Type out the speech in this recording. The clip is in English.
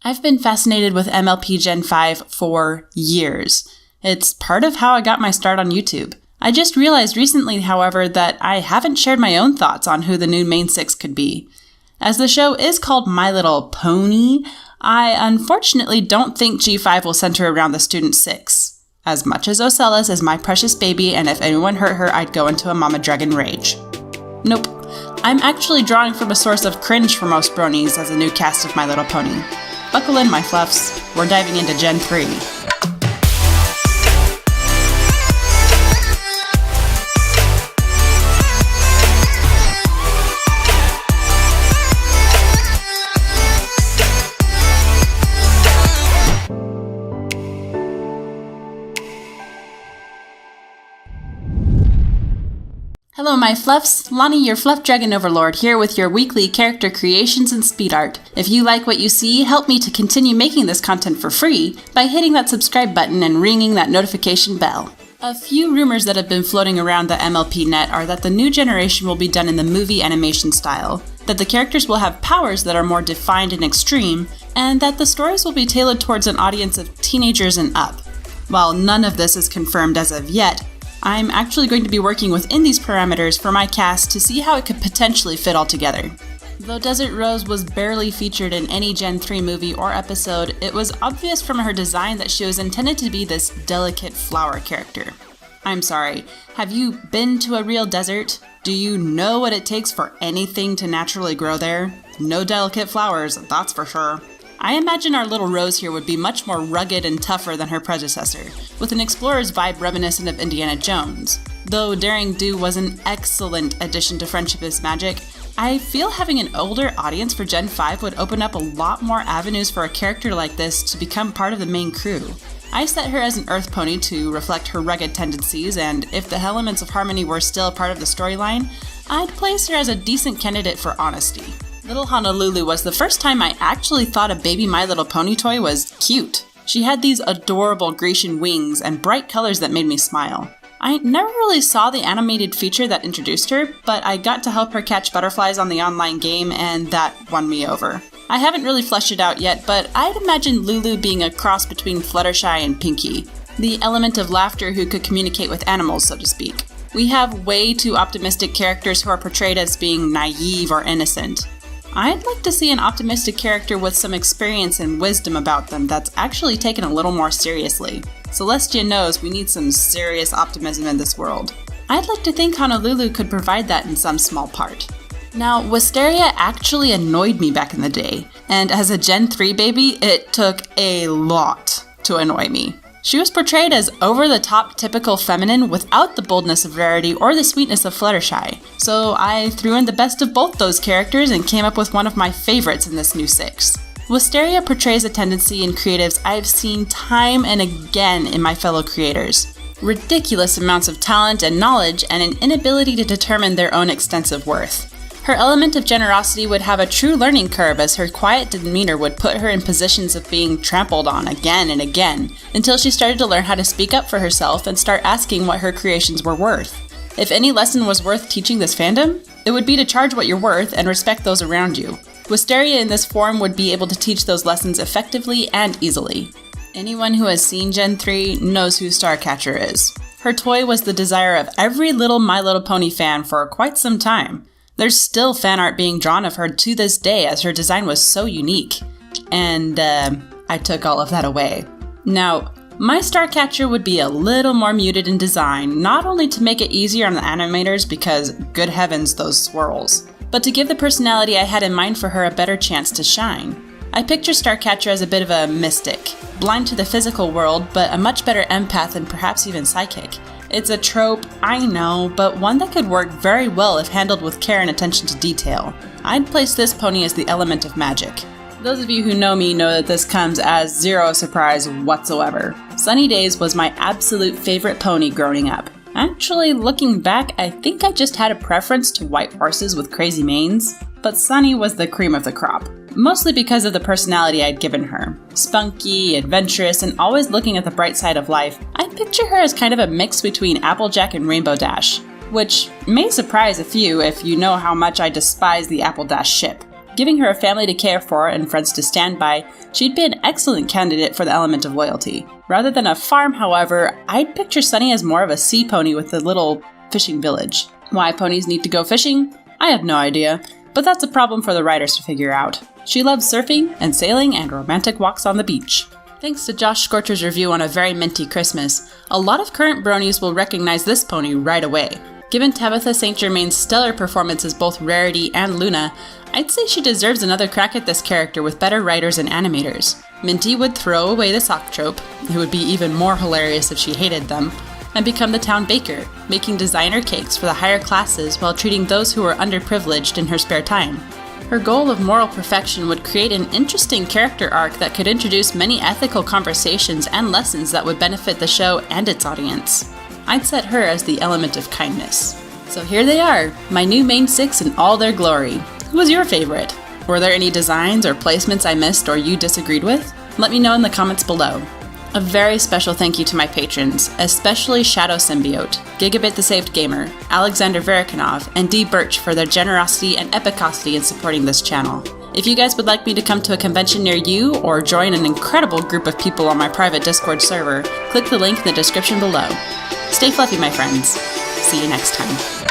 I've been fascinated with MLP Gen 5 for years. It's part of how I got my start on YouTube. I just realized recently, however, that I haven't shared my own thoughts on who the new main six could be. As the show is called My Little Pony, I unfortunately don't think G5 will center around the student six. As much as Ocella's is my precious baby, and if anyone hurt her, I'd go into a mama dragon rage. Nope. I'm actually drawing from a source of cringe for most bronies as a new cast of My Little Pony. Buckle in, my fluffs. We're diving into Gen 3. Hello my fluffs, Lonnie your Fluff Dragon Overlord here with your weekly character creations and speed art. If you like what you see, help me to continue making this content for free by hitting that subscribe button and ringing that notification bell. A few rumors that have been floating around the MLP net are that the new generation will be done in the movie animation style, that the characters will have powers that are more defined and extreme, and that the stories will be tailored towards an audience of teenagers and up. While none of this is confirmed as of yet, I'm actually going to be working within these parameters for my cast to see how it could potentially fit all together. Though Desert Rose was barely featured in any Gen 3 movie or episode, it was obvious from her design that she was intended to be this delicate flower character. I'm sorry, have you been to a real desert? Do you know what it takes for anything to naturally grow there? No delicate flowers, that's for sure. I imagine our little Rose here would be much more rugged and tougher than her predecessor, with an explorer's vibe reminiscent of Indiana Jones. Though Daring Do was an excellent addition to Friendship is Magic, I feel having an older audience for Gen 5 would open up a lot more avenues for a character like this to become part of the main crew. I set her as an Earth Pony to reflect her rugged tendencies, and if the elements of harmony were still a part of the storyline, I'd place her as a decent candidate for honesty. Little Honolulu was the first time I actually thought a baby My Little Pony toy was cute. She had these adorable Grecian wings and bright colors that made me smile. I never really saw the animated feature that introduced her, but I got to help her catch butterflies on the online game, and that won me over. I haven't really fleshed it out yet, but I'd imagine Lulu being a cross between Fluttershy and Pinky, the element of laughter who could communicate with animals, so to speak. We have way too optimistic characters who are portrayed as being naive or innocent. I'd like to see an optimistic character with some experience and wisdom about them that's actually taken a little more seriously. Celestia knows we need some serious optimism in this world. I'd like to think Honolulu could provide that in some small part. Now, Wisteria actually annoyed me back in the day, and as a Gen 3 baby, it took a lot to annoy me. She was portrayed as over-the-top typical feminine without the boldness of Rarity or the sweetness of Fluttershy, so I threw in the best of both those characters and came up with one of my favorites in this new six. Wisteria portrays a tendency in creatives I've seen time and again in my fellow creators. Ridiculous amounts of talent and knowledge and an inability to determine their own extensive worth. Her element of generosity would have a true learning curve as her quiet demeanor would put her in positions of being trampled on again and again, until she started to learn how to speak up for herself and start asking what her creations were worth. If any lesson was worth teaching this fandom, it would be to charge what you're worth and respect those around you. Wisteria in this form would be able to teach those lessons effectively and easily. Anyone who has seen Gen 3 knows who Starcatcher is. Her toy was the desire of every little My Little Pony fan for quite some time. There's still fan art being drawn of her to this day as her design was so unique. And I took all of that away. Now, my Starcatcher would be a little more muted in design, not only to make it easier on the animators because, good heavens, those swirls, but to give the personality I had in mind for her a better chance to shine. I picture Starcatcher as a bit of a mystic, blind to the physical world, but a much better empath and perhaps even psychic. It's a trope, I know, but one that could work very well if handled with care and attention to detail. I'd place this pony as the element of magic. Those of you who know me know that this comes as zero surprise whatsoever. Sunny Days was my absolute favorite pony growing up. Actually, looking back, I think I just had a preference to white horses with crazy manes, but Sunny was the cream of the crop. Mostly because of the personality I'd given her. Spunky, adventurous, and always looking at the bright side of life, I picture her as kind of a mix between Applejack and Rainbow Dash, which may surprise a few if you know how much I despise the Apple Dash ship. Giving her a family to care for and friends to stand by, she'd be an excellent candidate for the element of loyalty. Rather than a farm, however, I'd picture Sunny as more of a sea pony with a little fishing village. Why ponies need to go fishing? I have no idea, but that's a problem for the writers to figure out. She loves surfing and sailing and romantic walks on the beach. Thanks to Josh Scorcher's review on A Very Minty Christmas, a lot of current bronies will recognize this pony right away. Given Tabitha St. Germain's stellar performance as both Rarity and Luna, I'd say she deserves another crack at this character with better writers and animators. Minty would throw away the sock trope, it would be even more hilarious if she hated them, and become the town baker, making designer cakes for the higher classes while treating those who were underprivileged in her spare time. Her goal of moral perfection would create an interesting character arc that could introduce many ethical conversations and lessons that would benefit the show and its audience. I'd set her as the element of kindness. So here they are, my new main six in all their glory. Who was your favorite? Were there any designs or placements I missed or you disagreed with? Let me know in the comments below. A very special thank you to my patrons, especially Shadow Symbiote, Gigabit the Saved Gamer, Alexander Verikanov, and D. Birch for their generosity and epicosity in supporting this channel. If you guys would like me to come to a convention near you or join an incredible group of people on my private Discord server, click the link in the description below. Stay fluffy, my friends. See you next time.